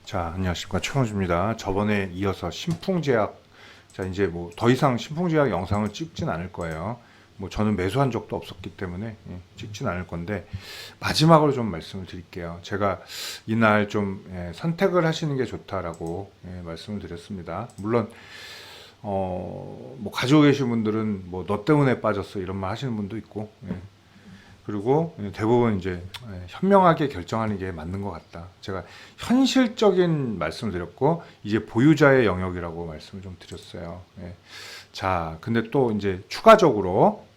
자, 안녕하십니까. 최원주입니다. 저번에 이어서 신풍제약, 자, 이제 뭐 더 이상 신풍제약 영상을 찍진 않을 거예요. 뭐 저는 매수한 적도 없었기 때문에 찍진 않을 건데, 마지막으로 좀 말씀을 드릴게요. 제가 이날 좀 선택을 하시는 게 좋다라고 말씀을 드렸습니다. 물론, 뭐 가지고 계신 분들은 뭐 너 때문에 빠졌어 이런 말 하시는 분도 있고, 그리고 대부분 이제 현명하게 결정하는 게 맞는 것 같다. 제가 현실적인 말씀을 드렸고 이제 보유자의 영역이라고 말씀을 좀 드렸어요. 자, 근데 또 이제 추가적으로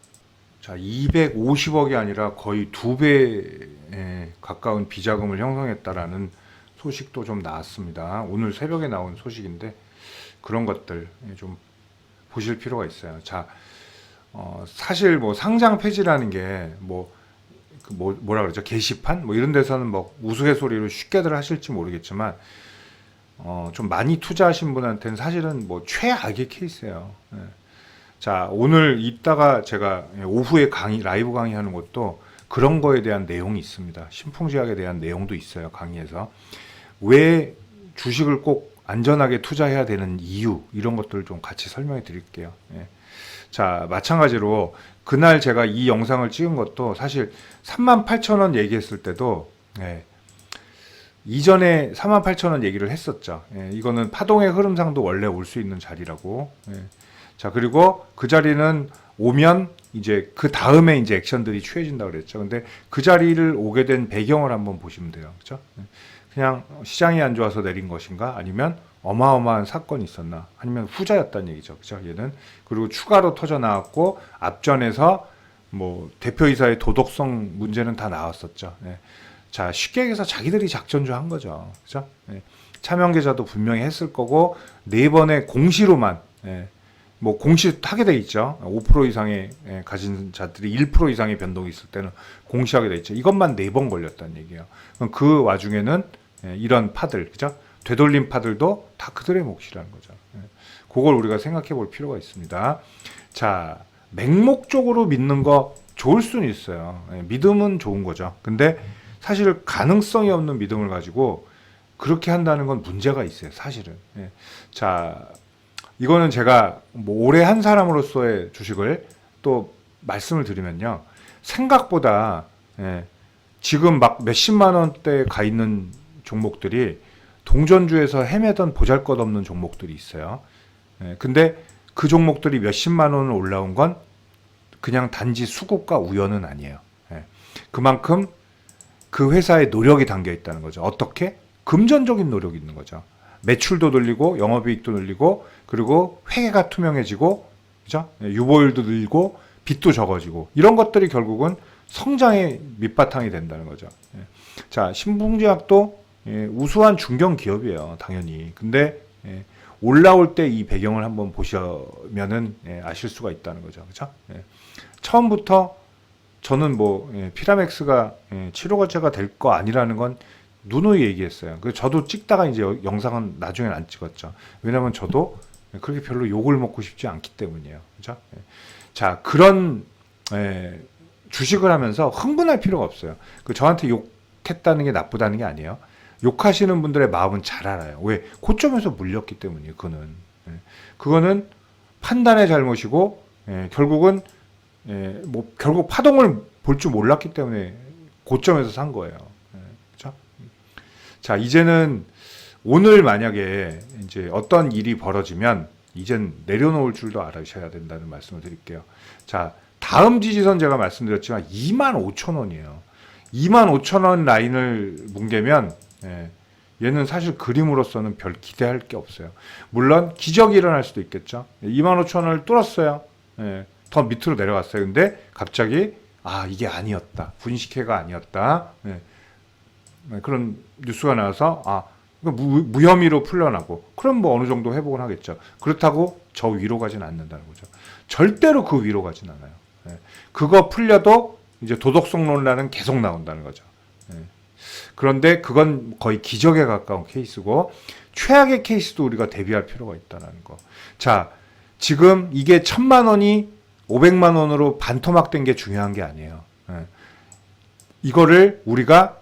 자 250억이 아니라 거의 2배에 가까운 비자금을 형성했다라는 소식도 좀 나왔습니다. 오늘 새벽에 나온 소식인데 그런 것들 좀 보실 필요가 있어요. 자, 사실 뭐 상장 폐지라는 게 뭐라 그러죠? 게시판? 뭐 이런 데서는 뭐 우스갯소리로 쉽게들 하실지 모르겠지만, 좀 많이 투자하신 분한테는 사실은 뭐 최악의 케이스예요. 자, 오늘 이따가 제가 오후에 라이브 강의하는 것도 그런 거에 대한 내용이 있습니다. 신풍제약에 대한 내용도 있어요. 강의에서. 왜 주식을 꼭 안전하게 투자해야 되는 이유, 이런 것들을 좀 같이 설명해 드릴게요. 자, 마찬가지로 그날 제가 이 영상을 찍은 것도 사실 38,000원 얘기했을 때도 이전에 38,000원 얘기를 했었죠. 이거는 파동의 흐름상도 원래 올 수 있는 자리라고. 자, 그리고 그 자리는 오면 이제 그 다음에 이제 액션들이 취해진다 그랬죠. 근데 그 자리를 오게 된 배경을 한번 보시면 돼요. 그렇죠? 그냥 시장이 안 좋아서 내린 것인가? 아니면 어마어마한 사건이 있었나? 아니면 후자였다는 얘기죠. 그죠? 얘는. 그리고 추가로 터져 나왔고, 앞전에서 뭐 대표이사의 도덕성 문제는 다 나왔었죠. 자, 쉽게 얘기해서 자기들이 작전주 한 거죠. 그죠? 차명 계좌도 분명히 했을 거고, 네 번의 공시로만, 뭐 공시 하게 돼 있죠. 5% 이상의 가진 자들이 1% 이상의 변동이 있을 때는 공시하게 돼 있죠. 이것만 4번 걸렸다는 얘기예요. 그럼 그 와중에는 이런 파들, 그죠? 되돌림 파들도 다 그들의 몫이라는 거죠. 그걸 우리가 생각해 볼 필요가 있습니다. 자, 맹목적으로 믿는 거 좋을 수는 있어요. 믿음은 좋은 거죠. 근데 사실 가능성이 없는 믿음을 가지고 그렇게 한다는 건 문제가 있어요. 사실은. 자, 이거는 제가 뭐 오래 한 사람으로서의 주식을 또 말씀을 드리면요. 생각보다 지금 막 몇십만 원대에 가 있는 종목들이 동전주에서 헤매던 보잘것없는 종목들이 있어요. 근데 그 종목들이 몇십만 원을 올라온 건 그냥 단지 수급과 우연은 아니에요. 그만큼 그 회사의 노력이 담겨 있다는 거죠. 어떻게? 금전적인 노력이 있는 거죠. 매출도 늘리고 영업이익도 늘리고 그리고 회계가 투명해지고 그죠? 유보율도 늘고 빚도 적어지고 이런 것들이 결국은 성장의 밑바탕이 된다는 거죠. 자, 신풍제약도 우수한 중견 기업이에요, 당연히. 근데 올라올 때 이 배경을 한번 보시면은 아실 수가 있다는 거죠, 그렇죠? 처음부터 저는 뭐 피라맥스가 치료 거치가 될 거 아니라는 건 누누이 얘기했어요. 그 저도 찍다가 이제 영상은 나중엔 안 찍었죠. 왜냐면 저도 그렇게 별로 욕을 먹고 싶지 않기 때문이에요, 그렇죠? 자, 그런 주식을 하면서 흥분할 필요가 없어요. 그 저한테 욕했다는 게 나쁘다는 게 아니에요. 욕하시는 분들의 마음은 잘 알아요. 왜? 고점에서 물렸기 때문이에요. 그거는 판단의 잘못이고 결국은 뭐 결국 파동을 볼 줄 몰랐기 때문에 고점에서 산 거예요. 그렇죠? 자, 이제는 오늘 만약에 이제 어떤 일이 벌어지면 이젠 내려놓을 줄도 알아셔야 된다는 말씀을 드릴게요. 자, 다음 지지선 제가 말씀드렸지만 25,000원이에요. 25,000원 라인을 뭉개면 얘는 사실 그림으로서는 별 기대할 게 없어요. 물론 기적이 일어날 수도 있겠죠. 25,000원을 뚫었어요. 더 밑으로 내려갔어요. 근데 갑자기 이게 아니었다. 분식회가 아니었다. 그런 뉴스가 나와서 무혐의로 풀려나고 그럼 뭐 어느 정도 회복을 하겠죠. 그렇다고 저 위로 가진 않는다는 거죠. 절대로 그 위로 가진 않아요. 그거 풀려도 이제 도덕성 논란은 계속 나온다는 거죠. 그런데 그건 거의 기적에 가까운 케이스고 최악의 케이스도 우리가 대비할 필요가 있다는 거. 자, 지금 이게 1,000만 원이 500만 원으로 반토막된 게 중요한 게 아니에요. 이거를 우리가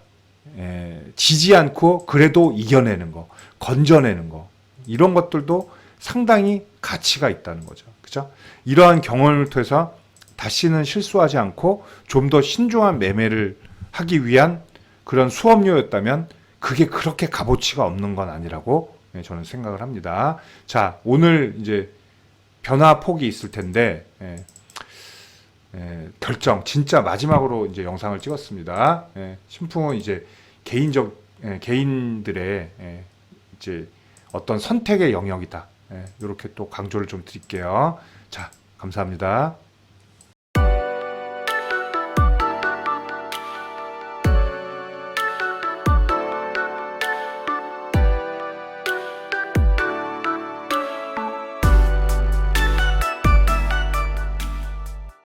지지 않고 그래도 이겨내는 거, 건져내는 거, 이런 것들도 상당히 가치가 있다는 거죠. 그죠? 이러한 경험을 통해서 다시는 실수하지 않고 좀 더 신중한 매매를 하기 위한 그런 수업료였다면 그게 그렇게 값어치가 없는 건 아니라고 저는 생각을 합니다. 자, 오늘 이제 변화 폭이 있을 텐데, 결정, 진짜 마지막으로 이제 영상을 찍었습니다. 신풍은 이제 개인들의 이제 어떤 선택의 영역이다. 이렇게 또 강조를 좀 드릴게요. 자, 감사합니다.